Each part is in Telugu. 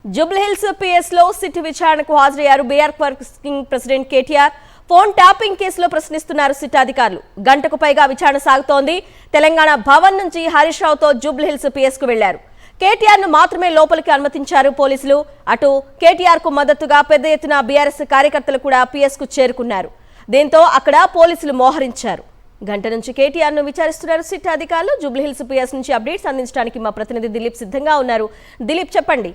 జూబ్లీహిల్స్ పిఎస్ లో సిట్ విచారణకు హాజరయ్యారు BR working president KTR. Phone tapping కేసులో ప్రశ్నిస్తున్నారు సిట్ అధికారులు. గంటకు పైగా విచారణ సాగుతోంది. తెలంగాణ భవన్ నుంచి హరీష్ రావుతో జూబ్లీహిల్స్ పిఎస్ కు వెళ్లారు. కేటీఆర్ ను మాత్రమే లోపలికి అనుమతించారు పోలీసులు. అటు కేటీఆర్ కు మద్దతుగా పెద్ద ఎత్తున బీఆర్ఎస్ కార్యకర్తలు కూడా పిఎస్ కు చేరుకున్నారు. దీంతో అక్కడ పోలీసులు మోహరించారు. గంట నుంచి కేటీఆర్ ను విచారిస్తున్నారు సిట్ అధికారులు. జూబ్లీహిల్స్ పిఎస్ నుంచి అప్డేట్స్ అందించడానికి మా ప్రతినిధి దిలీప్ సిద్ధంగా ఉన్నారు. దిలీప్, చెప్పండి.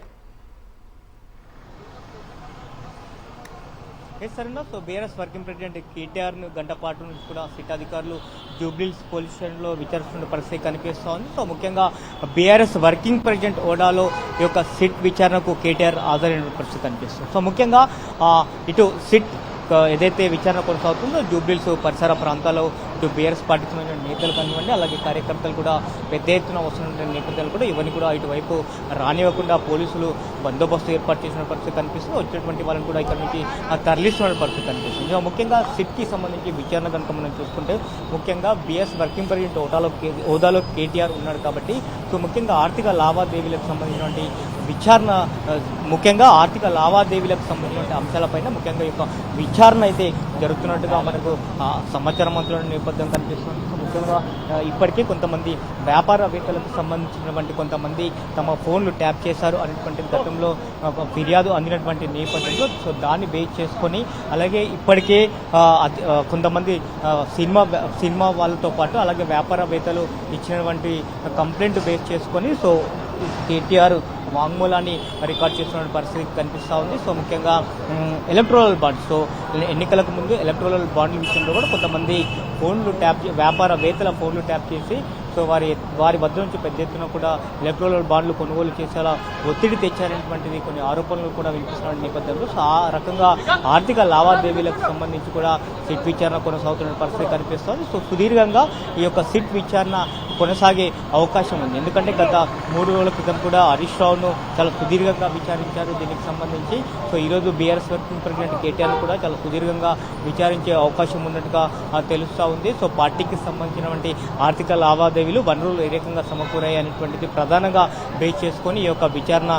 So BRS working president KTR ను గంట పాటు నుంచి కూడా సిట్ అధికారులు జూబ్లీహిల్స్ పోలీస్ స్టేషన్లో విచారిస్తున్న పరిస్థితి కనిపిస్తోంది. సో ముఖ్యంగా బీఆర్ఎస్ వర్కింగ్ ప్రెసిడెంట్ హోదాలో ఈ యొక్క సిట్ విచారణకు కేటీఆర్ హాజరైన పరిస్థితి కనిపిస్తుంది. సో ముఖ్యంగా ఇటు సిట్ ఏదైతే విచారణ కొనసాగుతుందో జూబ్లీహిల్స్ పరిసర ప్రాంతాల్లో ఇటు బీఆర్ఎస్ పార్టీకి సంబంధించిన నేతలు కానివ్వండి, అలాగే కార్యకర్తలు కూడా పెద్ద ఎత్తున వస్తున్న నేపథ్యాలు కూడా ఇవన్నీ కూడా ఇటువైపు రానివ్వకుండా పోలీసులు బందోబస్తు ఏర్పాటు చేసిన పరిస్థితి కనిపిస్తుంది. వచ్చేటువంటి వాళ్ళని కూడా ఇక్కడ నుంచి తరలిస్తున్న పరిస్థితి కనిపిస్తుంది. ముఖ్యంగా సిట్కి సంబంధించి విచారణ కనుక మనం చూసుకుంటే ముఖ్యంగా బీఎస్ వర్కింగ్ ప్రెసిడెంట్ హోదాలో కేటీఆర్ ఉన్నాడు కాబట్టి సో ముఖ్యంగా ఆర్థిక లావాదేవీలకు సంబంధించినటువంటి విచారణ, ముఖ్యంగా ఆర్థిక లావాదేవీలకు సంబంధించిన అంశాలపైన ముఖ్యంగా ఈ యొక్క విచారణ అయితే జరుగుతున్నట్టుగా మనకు సమాచారం అందులోని నేపథ్యం కనిపిస్తుంది. ముఖ్యంగా ఇప్పటికే కొంతమంది వ్యాపారవేత్తలకు సంబంధించినటువంటి కొంతమంది తమ ఫోన్లు ట్యాప్ చేశారు అనేటువంటి గతంలో ఫిర్యాదు అందినటువంటి నేపథ్యంలో సో దాన్ని బేస్ చేసుకొని అలాగే ఇప్పటికే కొంతమంది సినిమా వాళ్ళతో పాటు అలాగే వ్యాపారవేత్తలు ఇచ్చినటువంటి కంప్లైంట్ బేస్ చేసుకొని సో కేటీఆర్ వాంగ్మూలాన్ని రికార్డ్ చేస్తున్న పరిస్థితి కనిపిస్తూ ఉంది. సో ముఖ్యంగా ఎలక్టోరల్ బాండ్స్, సో ఎన్నికలకు ముందు ఎలక్టోరల్ బాండ్ల విషయంలో కూడా కొంతమంది ఫోన్లు వ్యాపారవేత్తల ఫోన్లు ట్యాప్ చేసి సో వారి వద్ద నుంచి పెద్ద ఎత్తున కూడా ఎలక్టోరల్ బాండ్లు కొనుగోలు చేసేలా ఒత్తిడి తెచ్చారనేటువంటిది కొన్ని ఆరోపణలు కూడా వినిపిస్తున్న నేపథ్యంలో సో ఆ రకంగా ఆర్థిక లావాదేవీలకు సంబంధించి కూడా సిట్ విచారణ కొనసాగుతున్న పరిస్థితి కనిపిస్తోంది. సో సుదీర్ఘంగా ఈ యొక్క సిట్ విచారణ కొనసాగే అవకాశం ఉంది. ఎందుకంటే గత 3 రోజుల క్రితం కూడా హరీష్ రావును చాలా సుదీర్ఘంగా విచారించారు దీనికి సంబంధించి. సో ఈరోజు బీఆర్ఎస్ వర్కింగ్ ప్రెసిడెంట్ కేటీఆర్ కూడా చాలా సుదీర్ఘంగా విచారించే అవకాశం ఉన్నట్టుగా తెలుస్తూ ఉంది. సో పార్టీకి సంబంధించినటువంటి ఆర్థిక లావాదేవీలు వనరులు ఏ రకంగా సమకూరాయి అనేటువంటిది ప్రధానంగా బేస్ చేసుకొని ఈ యొక్క విచారణ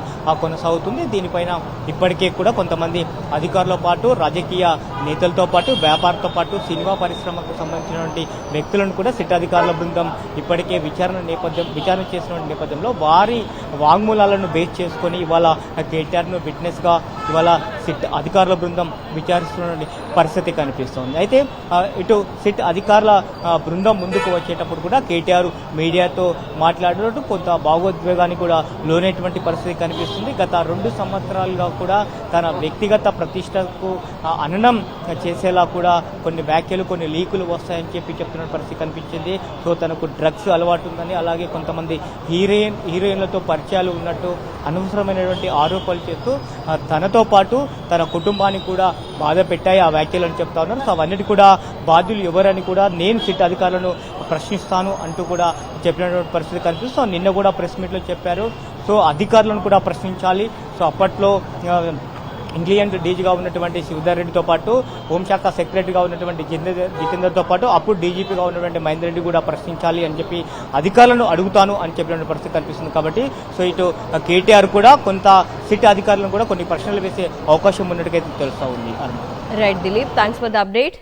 కొనసాగుతుంది. దీనిపైన ఇప్పటికే కూడా కొంతమంది అధికారులతో పాటు రాజకీయ నేతలతో పాటు వ్యాపారంతో పాటు సినిమా పరిశ్రమకు సంబంధించినటువంటి వ్యక్తులను కూడా సిట్ అధికారుల బృందం ఇప్పటికే విచారణ చేసిన నేపథ్యంలో వారి వాంగ్మూలాలను బేస్ చేసుకొని ఇవాళ కేటీఆర్ను విట్నెస్గా ఇవాళ సిట్ అధికారుల బృందం విచారిస్తున్న పరిస్థితి కనిపిస్తోంది. అయితే ఇటు సిట్ అధికారుల బృందం ముందుకు వచ్చేటప్పుడు కూడా కేటీఆర్ మీడియాతో మాట్లాడినట్టు కొంత భావోద్వేగానికి కూడా లోనేటువంటి పరిస్థితి కనిపిస్తుంది. గత 2 సంవత్సరాలుగా కూడా తన వ్యక్తిగత ప్రతిష్టకు అననం చేసేలా కూడా కొన్ని వ్యాఖ్యలు, కొన్ని లీకులు వస్తాయని చెప్తున్న పరిస్థితి కనిపించింది. సో తనకు డ్రగ్స్ అలవాటు ఉందని, అలాగే కొంతమంది హీరోయిన్లతో పరిచయాలు ఉన్నట్టు అనవసరమైనటువంటి ఆరోపణలు చేస్తూ తనతో పాటు తన కుటుంబాన్ని కూడా బాధ పెట్టాయి ఆ వ్యాఖ్యలు అని చెప్తా ఉన్నారు. సో అవన్నిటి కూడా బాధ్యులు ఎవరని కూడా నేను సిట్ అధికారులను ప్రశ్నిస్తాను అంటూ కూడా చెప్పినటువంటి పరిస్థితి కనిపిస్తుంది. నిన్న కూడా ప్రెస్ మీట్లో చెప్పారు. సో అధికారులను కూడా ప్రశ్నించాలి. సో అప్పట్లో ఇంగ్లీష్ డీజీగా ఉన్నటువంటి శివధర్ రెడ్డితో పాటు హోంశాఖ సెక్రటరీగా ఉన్నటువంటి జితేందర్తో పాటు అప్పుడు డీజీపీగా ఉన్నటువంటి మహేందర్ రెడ్డి కూడా ప్రశ్నించాలి అని చెప్పి అధికారులను అడుగుతాను అని చెప్పిన పరిస్థితి కనిపిస్తుంది. కాబట్టి సో ఇటు కేటీఆర్ కూడా కొంత సిట్ అధికారులను కూడా కొన్ని ప్రశ్నలు వేసే అవకాశం ఉన్నట్టుగా తెలుస్తూ ఉంది. Right Dilip, thanks for the update.